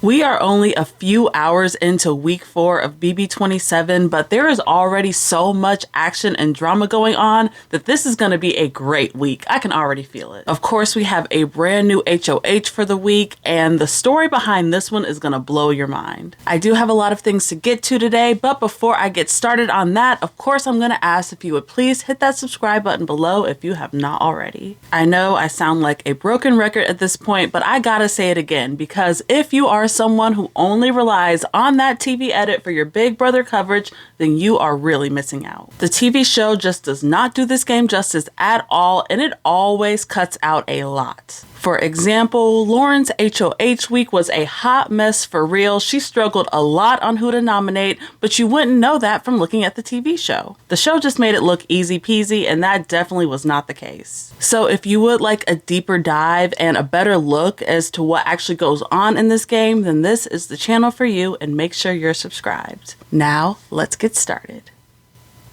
We are only a few hours into week 4 of BB27, but there is already so much action and drama going on that this is going to be a great week. I can already feel it. Of course, we have a brand new HOH for the week, and the story behind this one is going to blow your mind. I do have a lot of things to get to today, but before I get started on that, of course, I'm going to ask if you would please hit that subscribe button below if you have not already. I know I sound like a broken record at this point, but I gotta say it again, because if you are someone who only relies on that TV edit for your Big Brother coverage, then you are really missing out. The TV show just does not do this game justice at all, and it always cuts out a lot. For example, Lauren's HOH week was a hot mess for real. She struggled a lot on who to nominate, but you wouldn't know that from looking at the TV show. The show just made it look easy peasy, and that definitely was not the case. So if you would like a deeper dive and a better look as to what actually goes on in this game, then this is the channel for you, and make sure you're subscribed. Now, let's get started.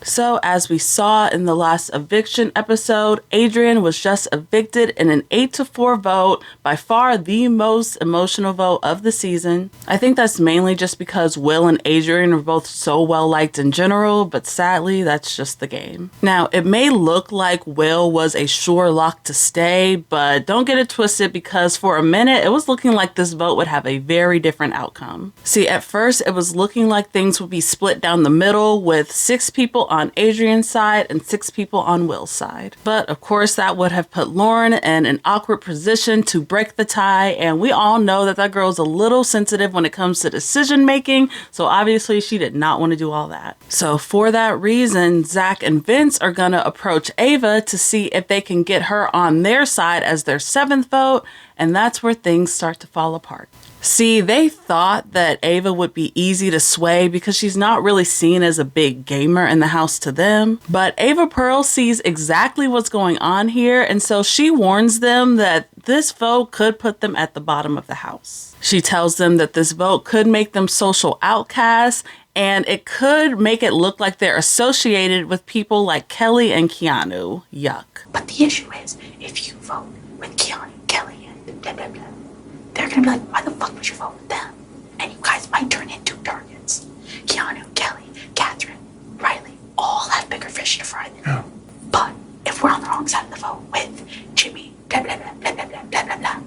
So, as we saw in the last eviction episode, Adrian was just evicted in an 8-4 vote, by far the most emotional vote of the season. I think that's mainly just because Will and Adrian are both so well liked in general, but sadly, that's just the game. Now, it may look like Will was a sure lock to stay, but don't get it twisted, because for a minute, it was looking like this vote would have a very different outcome. See, at first, it was looking like things would be split down the middle, with 6 people on Adrian's side and 6 people on Will's side. But of course that would have put Lauren in an awkward position to break the tie, and we all know that that girl's a little sensitive when it comes to decision making, so obviously she did not want to do all that. So for that reason, Zach and Vince are gonna approach Ava to see if they can get her on their side as their 7th vote, and that's where things start to fall apart. See, they thought that Ava would be easy to sway because she's not really seen as a big gamer in the house to them. But Ava Pearl sees exactly what's going on here, and so she warns them that this vote could put them at the bottom of the house. She tells them that this vote could make them social outcasts, and it could make it look like they're associated with people like Kelley and Keanu. Yuck. But the issue is, if you vote with Keanu, Kelley, and blah, blah, blah, they're gonna be like, why the fuck would you vote with them? And you guys might turn into targets. Keanu, Kelley, Katherine, Rylie, all have bigger fish to fry than you. But if we're on the wrong side of the vote with Jimmy, blah, blah, blah, blah, blah, blah, blah, blah, blah,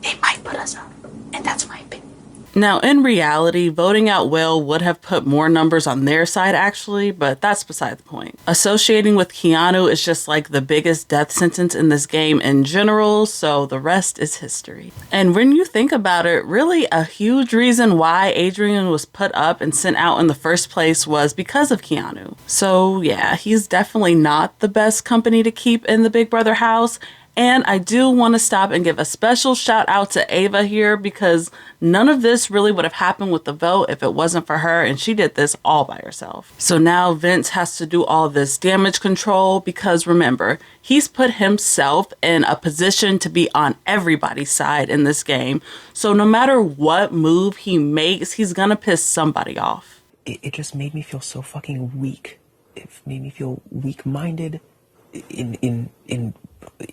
they might put us up. And that's my opinion. Now, in reality, voting out Will would have put more numbers on their side, actually, but that's beside the point. Associating with Keanu is just like the biggest death sentence in this game in general, so the rest is history. And when you think about it, really a huge reason why Adrian was put up and sent out in the first place was because of Keanu. So yeah, he's definitely not the best company to keep in the Big Brother house. And I do want to stop and give a special shout out to Ava here, because none of this really would have happened with the vote if it wasn't for her, and she did this all by herself. So now Vince has to do all this damage control because remember, he's put himself in a position to be on everybody's side in this game. So no matter what move he makes, he's gonna piss somebody off. It just made me feel so fucking weak. It made me feel weak-minded,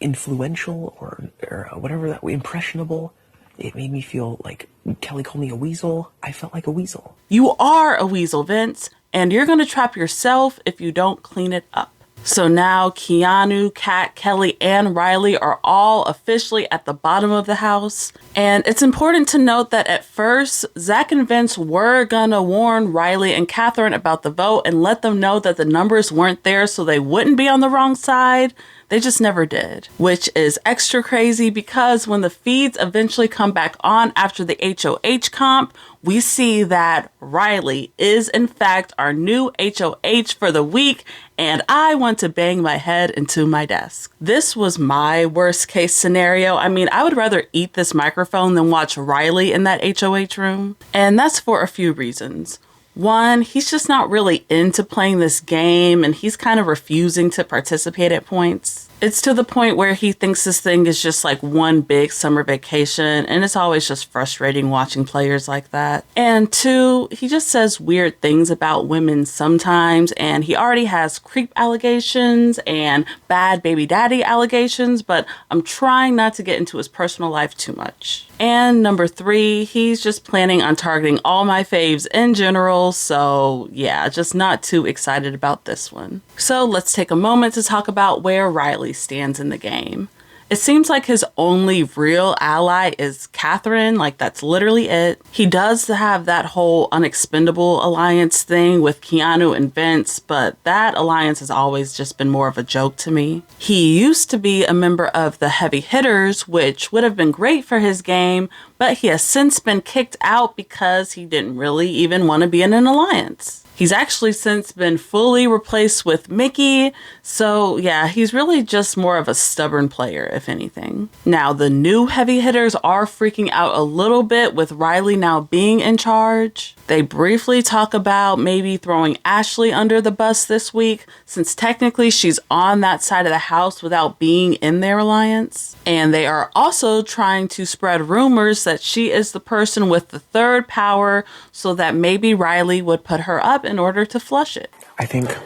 influential or whatever that impressionable. It made me feel like Kelley called me a weasel. I felt like a weasel. You are a weasel, Vince, and you're gonna trap yourself if you don't clean it up. So now Keanu, Kat, Kelley, and Rylie are all officially at the bottom of the house. And it's important to note that at first, Zach and Vince were gonna warn Rylie and Katherine about the vote and let them know that the numbers weren't there so they wouldn't be on the wrong side. They just never did, which is extra crazy because when the feeds eventually come back on after the HOH comp, we see that Rylie is in fact our new HOH for the week, and I want to bang my head into my desk. This was my worst case scenario. I mean, I would rather eat this microphone than watch Rylie in that HOH room, and that's for a few reasons. One, he's just not really into playing this game, and he's kind of refusing to participate at points. It's to the point where he thinks this thing is just like one big summer vacation, and it's always just frustrating watching players like that. And two, he just says weird things about women sometimes, and he already has creep allegations and bad baby daddy allegations, but I'm trying not to get into his personal life too much. And number 3, he's just planning on targeting all my faves in general. So yeah, just not too excited about this one. So let's take a moment to talk about where Rylie stands in the game. It seems like his only real ally is Katherine, like that's literally it. He does have that whole unexpendable alliance thing with Keanu and Vince, but that alliance has always just been more of a joke to me. He used to be a member of the Heavy Hitters, which would have been great for his game, but he has since been kicked out because he didn't really even want to be in an alliance. He's actually since been fully replaced with Mickey, so yeah, he's really just more of a stubborn player, if anything. Now, the new heavy hitters are freaking out a little bit with Rylie now being in charge. They briefly talk about maybe throwing Ashley under the bus this week, since technically she's on that side of the house without being in their alliance. And they are also trying to spread rumors that she is the person with the third power, so that maybe Rylie would put her up in order to flush it. I think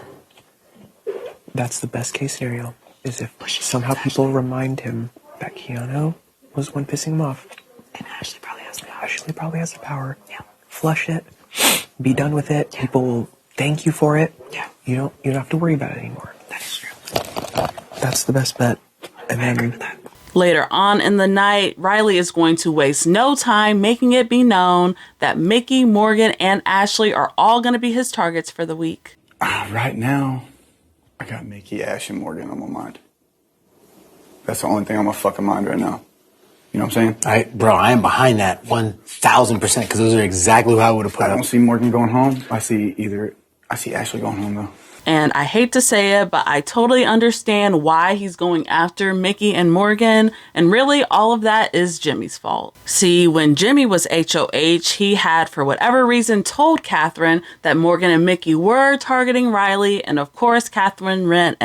that's the best case scenario, is if somehow people remind him that Keanu was the one pissing him off. And Ashley probably has the power. Ashley probably has the power. Yeah. Flush it. Be done with it. Yeah. People will thank you for it. Yeah. You don't have to worry about it anymore. That is true. That's the best bet. And I agree then with that. Later on in the night, Rylie is going to waste no time making it be known that Mickey, Morgan, and Ashley are all going to be his targets for the week. Right now, I got Mickey, Ash, and Morgan on my mind. That's the only thing on my fucking mind right now. You know what I'm saying? I am behind that 1,000% because those are exactly who I would have put I up. don't see Morgan going home. I see Ashley going home, though. And I hate to say it, but I totally understand why he's going after Mickey and Morgan. And really, all of that is Jimmy's fault. See, when Jimmy was HOH, he had, for whatever reason, told Katherine that Morgan and Mickey were targeting Rylie. And of course, Katherine ran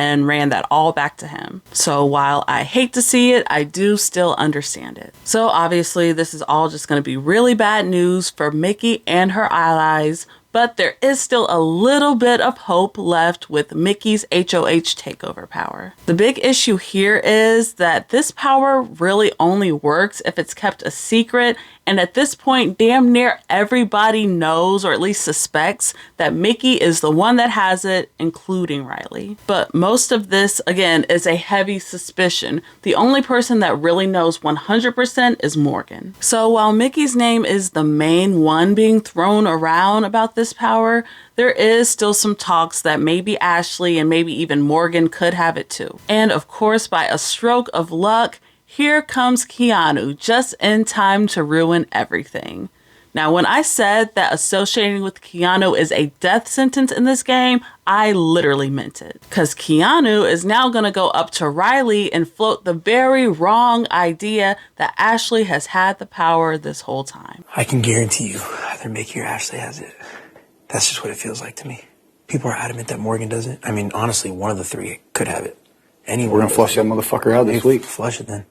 that all back to him. So while I hate to see it, I do still understand it. So obviously, this is all just going to be really bad news for Mickey and her allies. But there is still a little bit of hope left with Mickey's HOH takeover power. The big issue here is that this power really only works if it's kept a secret, and at this point, damn near everybody knows, or at least suspects, that Mickey is the one that has it, including Rylie. But most of this, again, is a heavy suspicion. The only person that really knows 100% is Morgan. So while Mickey's name is the main one being thrown around about this power, there is still some talks that maybe Ashley and maybe even Morgan could have it too. And of course, by a stroke of luck, here comes Keanu, just in time to ruin everything. Now, when I said that associating with Keanu is a death sentence in this game, I literally meant it. Because Keanu is now going to go up to Rylie and float the very wrong idea that Ashley has had the power this whole time. I can guarantee you either Mickey or Ashley has it. That's just what it feels like to me. People are adamant that Morgan doesn't. I mean, honestly, one of the three could have it. We're gonna flush that motherfucker out this week. Flush it then.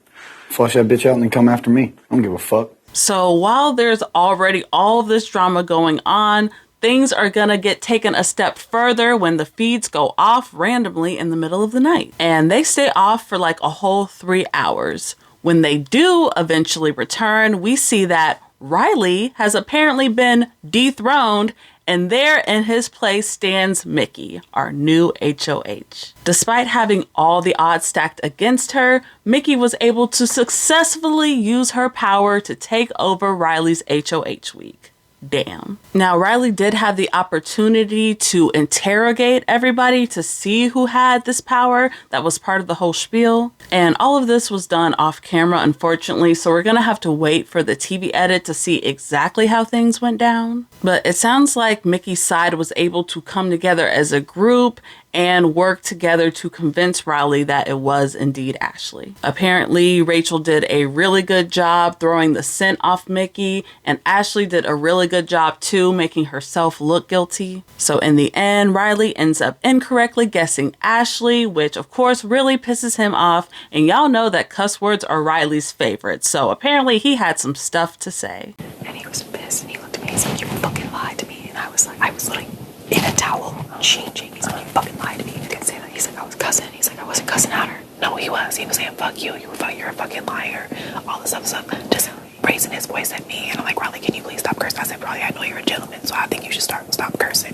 Flush that bitch out and then come after me. I don't give a fuck. So while there's already all of this drama going on, things are gonna get taken a step further when the feeds go off randomly in the middle of the night. And they stay off for like a whole 3 hours. When they do eventually return, we see that Rylie has apparently been dethroned, and there in his place stands Mickey, our new HOH. Despite having all the odds stacked against her, Mickey was able to successfully use her power to take over Rylie's HOH week. Damn. Now, Rylie did have the opportunity to interrogate everybody to see who had this power. That was part of the whole spiel. And all of this was done off camera, unfortunately, so we're gonna have to wait for the TV edit to see exactly how things went down. But it sounds like Mickey's side was able to come together as a group and work together to convince Rylie that it was indeed Ashley. Apparently, Rachel did a really good job throwing the scent off Mickey, and Ashley did a really good job too, making herself look guilty. So in the end, Rylie ends up incorrectly guessing Ashley, which of course really pisses him off, and y'all know that cuss words are Rylie's favorite, so apparently he had some stuff to say. And he was pissed and he looked at me and he's like, you fucking lied to me. And I was like in a towel changing. He's like, you fucking lied to me. He didn't say that. He's like, I was cussing. He's like, I wasn't cussing at her. No, he was. He was saying, fuck you. You're a fucking liar. All this other stuff. Just raising his voice at me, and I'm like, Rylie, can you please stop cursing? I said, Rylie, I know you're a gentleman, so I think you should stop cursing.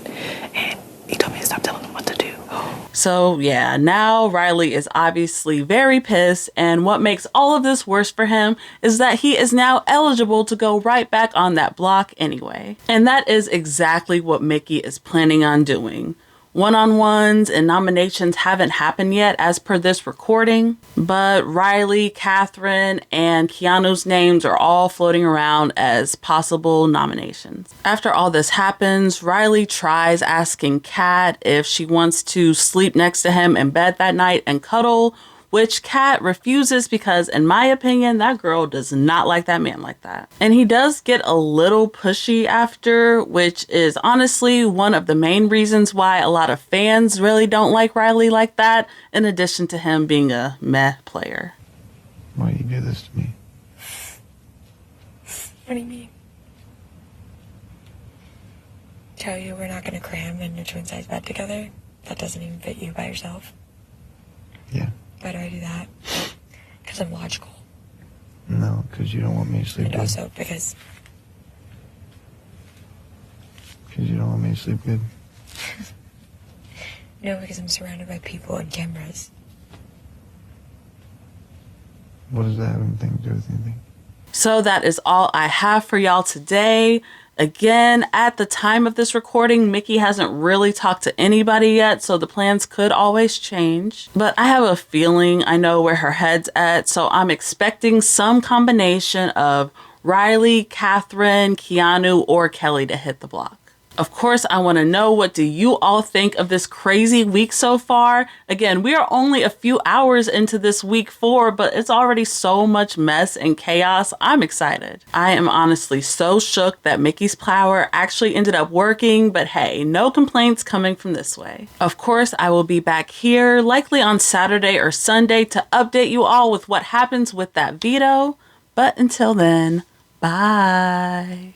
And he told me to stop telling him what to do. So yeah, now Rylie is obviously very pissed, and what makes all of this worse for him is that he is now eligible to go right back on that block anyway. And that is exactly what Mickey is planning on doing. One-on-ones and nominations haven't happened yet as per this recording, but Rylie, Katherine, and Keanu's names are all floating around as possible nominations. After all this happens, Rylie tries asking Kat if she wants to sleep next to him in bed that night and cuddle, which Kat refuses because, in my opinion, that girl does not like that man like that. And he does get a little pushy after, which is honestly one of the main reasons why a lot of fans really don't like Rylie like that, in addition to him being a meh player. Why you do this to me? What do you mean? Tell you we're not going to cram in a twin-size bed together? That doesn't even fit you by yourself? Yeah. Why do I do that? Because I'm logical. No, because you don't want me to sleep And good. also because You don't want me to sleep good. No, because I'm surrounded by people and cameras. What does that have anything to do with anything? So that is all I have for y'all today. Again, at the time of this recording, Mickey hasn't really talked to anybody yet, so the plans could always change. But I have a feeling I know where her head's at, so I'm expecting some combination of Rylie, Katherine, Keanu, or Kelley to hit the block. Of course, I want to know, what do you all think of this crazy week so far? Again, we are only a few hours into this week 4, but it's already so much mess and chaos. I'm excited. I am honestly so shook that Mickey's power actually ended up working, but hey, no complaints coming from this way. Of course, I will be back here likely on Saturday or Sunday to update you all with what happens with that veto. But until then, bye.